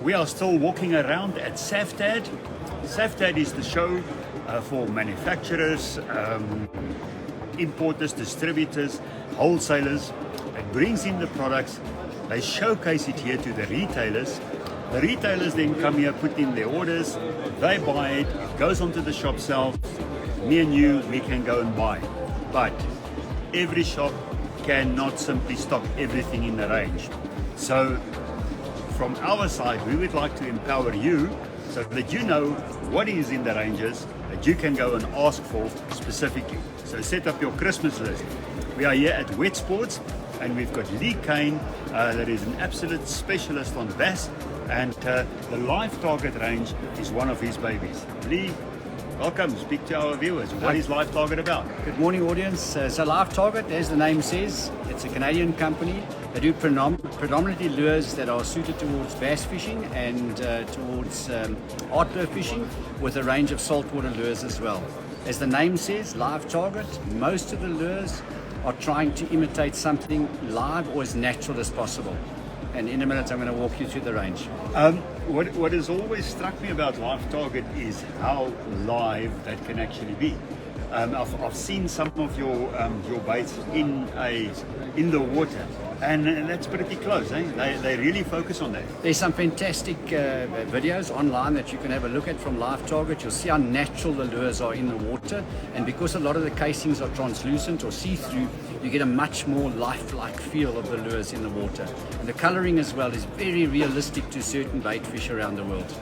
We are still walking around at SAFTAD. SAFTAD is the show for manufacturers, importers, distributors, wholesalers. It brings in the products, they showcase it here to the retailers. The retailers then come here, put in their orders, they buy it, it goes onto the shop shelf. Me and you, we can go and buy. But every shop cannot simply stock everything in the range. So from our side, we would like to empower you so that you know what is in the ranges that you can go and ask for specifically. So set up your Christmas list. We are here at Wet Sports and we've got Lee Kane that is an absolute specialist on bass, and the Live Target range is one of his babies. Lee, welcome, speak to our viewers. What is Live Target about? Good morning, audience. So Live Target, as the name says, it's a Canadian company. They do predominantly lures that are suited towards bass fishing and towards art lure fishing, with a range of saltwater lures as well. As the name says, Live Target, most of the lures are trying to imitate something live or as natural as possible. And in a minute, I'm going to walk you through the range. What has always struck me about Live Target is how live that can actually be. I've seen some of your baits in the water, and that's pretty close. They really focus on that. There's some fantastic videos online that you can have a look at from Live Target. You'll see how natural the lures are in the water, and because a lot of the casings are translucent or see-through, you get a much more lifelike feel of the lures in the water. And the coloring as well is very realistic to certain bait fish around the world.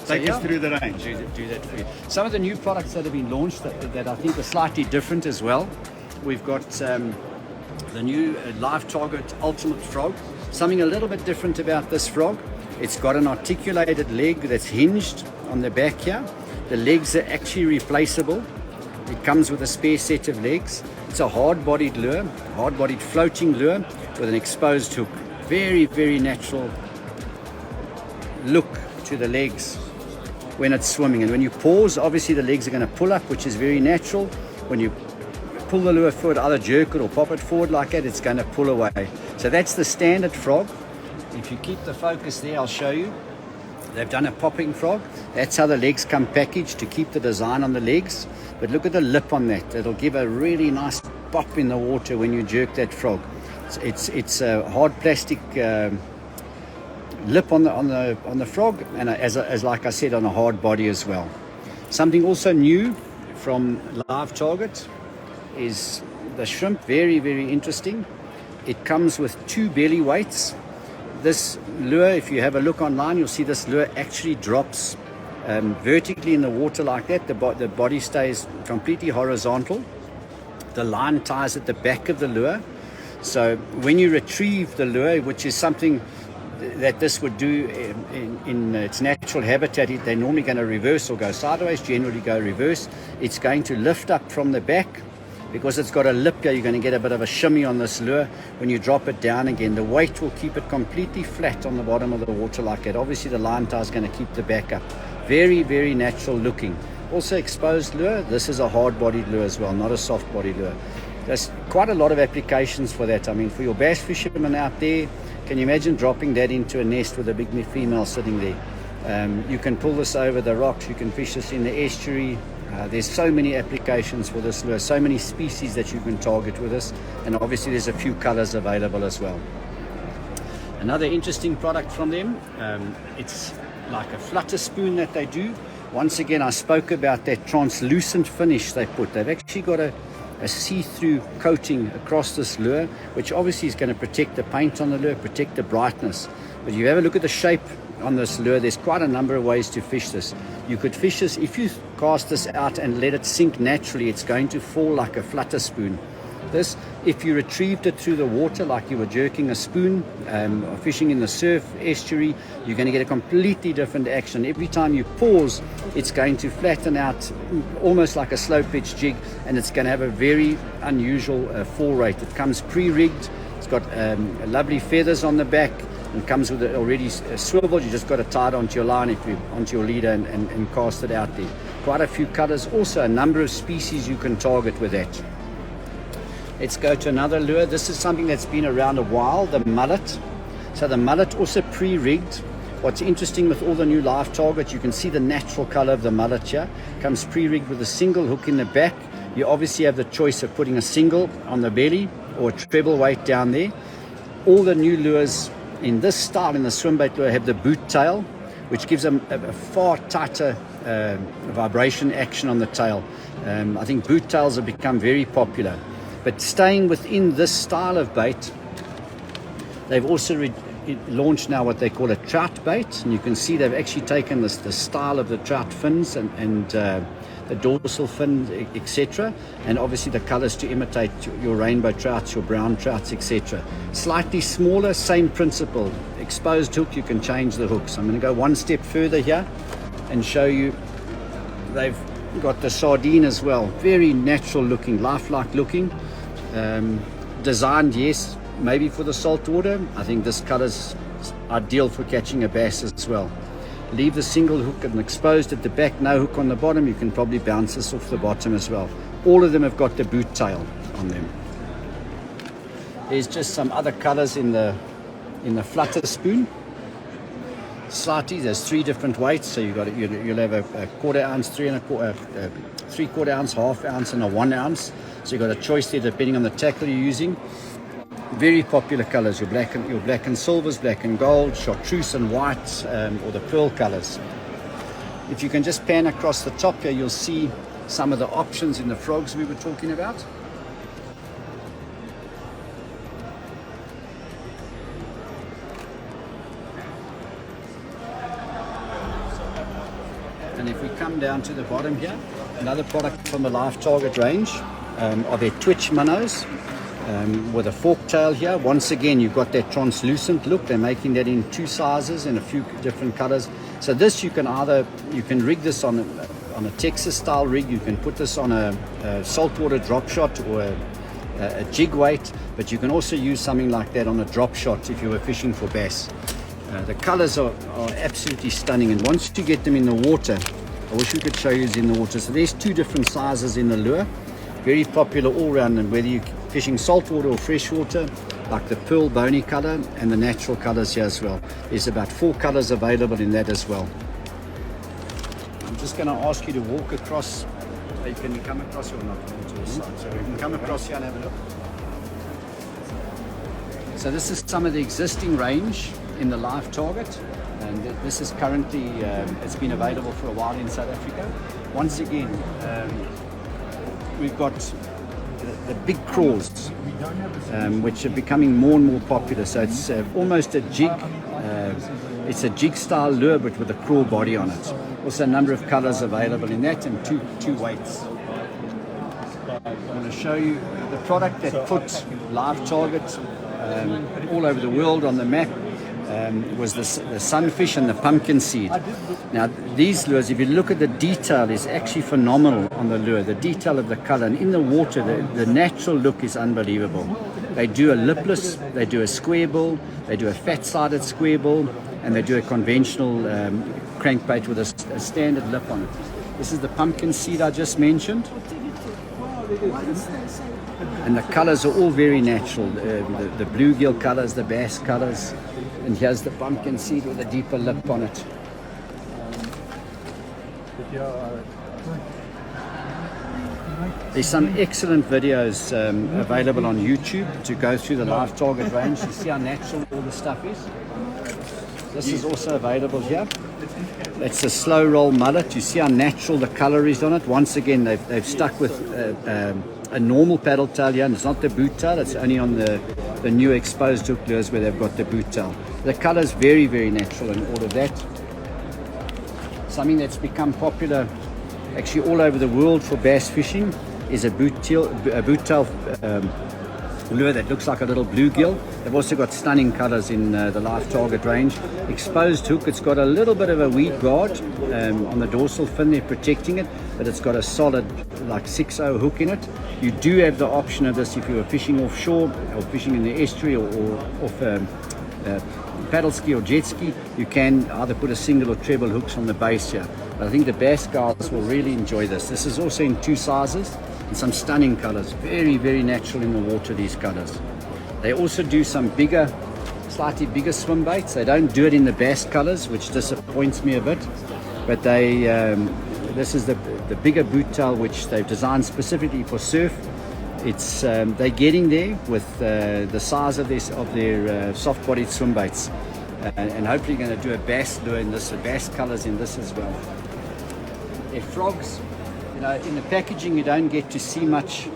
Take us through the range. Do that for you. Some of the new products that have been launched that I think are slightly different as well. We've got the new Live Target Ultimate Frog. Something a little bit different about this frog. It's got an articulated leg that's hinged on the back here. The legs are actually replaceable. It comes with a spare set of legs. It's a hard-bodied lure, hard-bodied floating lure with an exposed hook. Very, very natural look to the legs when it's swimming. And when you pause, obviously the legs are going to pull up, which is very natural. When you pull the lure forward, either jerk it or pop it forward like that, it's going to pull away. So that's the standard frog. If you keep the focus there, I'll show you. They've done a popping frog. That's how the legs come packaged, to keep the design on the legs. But look at the lip on that. It'll give a really nice pop in the water when you jerk that frog. It's a hard plastic lip on the frog, and as like I said, on a hard body as well. Something also new from Live Target is the shrimp. Very, very interesting. It comes with 2 belly weights. This lure, if you have a look online, you'll see this lure actually drops vertically in the water like that. The body stays completely horizontal. The line ties at the back of the lure. So when you retrieve the lure, which is something that this would do in its natural habitat, they're normally going to reverse or go sideways, generally go reverse. It's going to lift up from the back. Because it's got a lip here, you're going to get a bit of a shimmy on this lure. When you drop it down again, the weight will keep it completely flat on the bottom of the water like that. Obviously the line tie is going to keep the back up. Very, very natural looking. Also exposed lure. This is a hard-bodied lure as well, not a soft-bodied lure. There's quite a lot of applications for that. I mean, for your bass fishermen out there, can you imagine dropping that into a nest with a big female sitting there? You can pull this over the rocks. You can fish this in the estuary. There's so many applications for this lure, so many species that you can target with this, and obviously there's a few colors available as well. Another interesting product from them, it's like a flutter spoon that they do. Once again, I spoke about that translucent finish they put. They've actually got a see-through coating across this lure, which obviously is going to protect the paint on the lure, protect the brightness. But you have a look at the shape on this lure. There's quite a number of ways to fish this. You could fish this, if you cast this out and let it sink naturally, it's going to fall like a flutter spoon. This, if you retrieved it through the water like you were jerking a spoon or fishing in the surf estuary, you're going to get a completely different action. Every time you pause, it's going to flatten out almost like a slow pitch jig, and it's going to have a very unusual fall rate. It comes pre-rigged. It's got lovely feathers on the back. It comes with it already swiveled. You just got to tie it onto your line, onto your leader, and cast it out there. Quite a few colors. Also a number of species you can target with that. Let's go to another lure. This is something that's been around a while, the mullet. So the mullet also pre-rigged What's interesting with all the new live targets, you can see the natural color of the mullet here. Comes pre-rigged with a single hook in the back. You obviously have the choice of putting a single on the belly or a treble weight down there. All the new lures in this style, in the swimbait lure, have the boot tail, which gives them a far tighter vibration action on the tail. I think boot tails have become very popular. But staying within this style of bait, they've also launched now what they call a trout bait, and you can see they've actually taken the style of the trout fins and the dorsal fin, etc., and obviously the colors to imitate your rainbow trouts, your brown trouts, etc. Slightly smaller, same principle. Exposed hook, you can change the hooks. I'm going to go one step further here and show you they've got the sardine as well. Very natural looking, lifelike looking. Designed, yes, maybe for the saltwater. I think this color's ideal for catching a bass as well. Leave the single hook and exposed at the back, no hook on the bottom. You can probably bounce this off the bottom as well. All of them have got the boot tail on them. There's just some other colors in the flutter spoon. Slightly, there's 3 different weights, so you'll have a quarter ounce, 3/4 ounce, half ounce, and a 1 ounce. So you've got a choice there depending on the tackle you're using. Very popular colors, your black and silvers, black and gold, chartreuse and white, or the pearl colors. If you can just pan across the top here, you'll see some of the options in the frogs we were talking about. And if we come down to the bottom here, another product from the Live Target range are their Twitch minnows. With a fork tail here. Once again, you've got that translucent look. They're making that in 2 sizes and a few different colors. So this you can rig this on a Texas style rig. You can put this on a saltwater drop shot or a jig weight, but you can also use something like that on a drop shot if you were fishing for bass. The colors are absolutely stunning, and once you get them in the water, I wish we could show you in the water. So there's 2 different sizes in the lure. Very popular all round, and whether you're fishing saltwater or freshwater, like the pearl bony color and the natural colors here as well. There's about 4 colors available in that as well. I'm just going to ask you to walk across. Can you come across here or not? To the side. So we can come across here and have a look. So this is some of the existing range in the Live Target, and this is currently, it's been available for a while in South Africa. Once again, we've got the big craws, which are becoming more and more popular. So it's almost a jig. It's a jig style lure, but with a craw body on it. Also a number of colors available in that, and two weights. I'm going to show you the product that put Live Target all over the world on the map. Was the sunfish and the pumpkin seed. Now these lures, if you look at the detail, is actually phenomenal on the lure. The detail of the color, and in the water, the natural look is unbelievable. They do a lipless, they do a square bill, they do a fat-sided square bill, and they do a conventional crankbait with a standard lip on it. This is the pumpkin seed I just mentioned. And the colors are all very natural. The bluegill colors, the bass colors. And here's the pumpkin seed with a deeper lip on it. There's some excellent videos available on YouTube to go through the Live Target range. You see how natural all the stuff is. This is also available here. That's a slow roll mullet. You see how natural the color is on it. Once again, they've stuck with a normal paddle tail here, and it's not the boot tail. It's only on the new exposed hook lures where they've got the boot tail. The color is very, very natural and all of that. Something that's become popular actually all over the world for bass fishing is a boot tail lure that looks like a little bluegill. They've also got stunning colors in the Live Target range. Exposed hook, it's got a little bit of a weed guard on the dorsal fin there protecting it, but it's got a solid like 6/0 hook in it. You do have the option of this if you were fishing offshore or fishing in the estuary or off paddle ski or jet ski. You can either put a single or treble hooks on the base here. But I think the bass guys will really enjoy this. This is also in 2 sizes and some stunning colors. Very, very natural in the water, these colors. They also do some bigger slightly bigger swim baits. They don't do it in the bass colors, which disappoints me a bit. But this is the bigger boot tail, which they've designed specifically for surf. It's they're getting there with the size of their soft-bodied swim baits, and hopefully going to do a bass lure in this, bass colors in this as well. They're frogs. You know, in the packaging you don't get to see much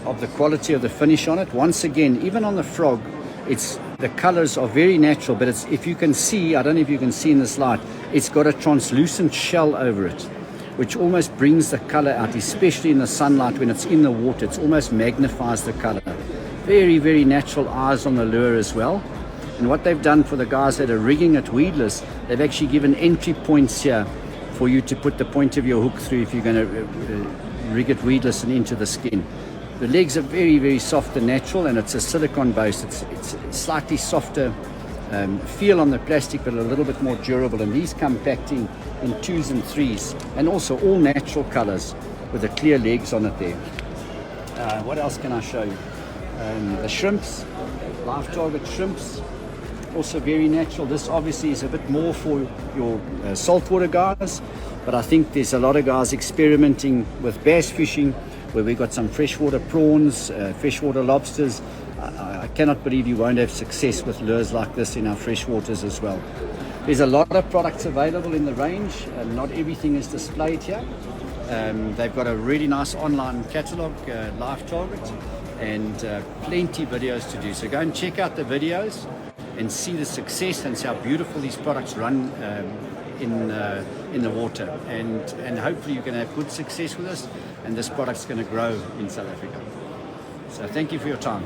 of the quality of the finish on it. Once again, even on the frog, the colors are very natural, but if you can see, I don't know if you can see in this light, it's got a translucent shell over it, which almost brings the color out, especially in the sunlight when it's in the water. It almost magnifies the color. Very, very natural eyes on the lure as well. And what they've done for the guys that are rigging it weedless, they've actually given entry points here for you to put the point of your hook through if you're going to rig it weedless and into the skin. The legs are very, very soft and natural, and it's a silicone base. It's slightly softer feel on the plastic, but a little bit more durable. And these come packed in 2s and 3s, and also all natural colors with the clear legs on it there. What else can I show you? The shrimps, live target shrimps, also very natural. This obviously is a bit more for your saltwater guys, but I think there's a lot of guys experimenting with bass fishing, where we've got some freshwater prawns, freshwater lobsters. I cannot believe you won't have success with lures like this in our freshwaters as well. There's a lot of products available in the range, and not everything is displayed here. They've got a really nice online catalog, Live Target, and plenty of videos to do. So go and check out the videos and see the success and see how beautiful these products run in the water. And hopefully you're going to have good success with this, and this product's going to grow in South Africa. So thank you for your time.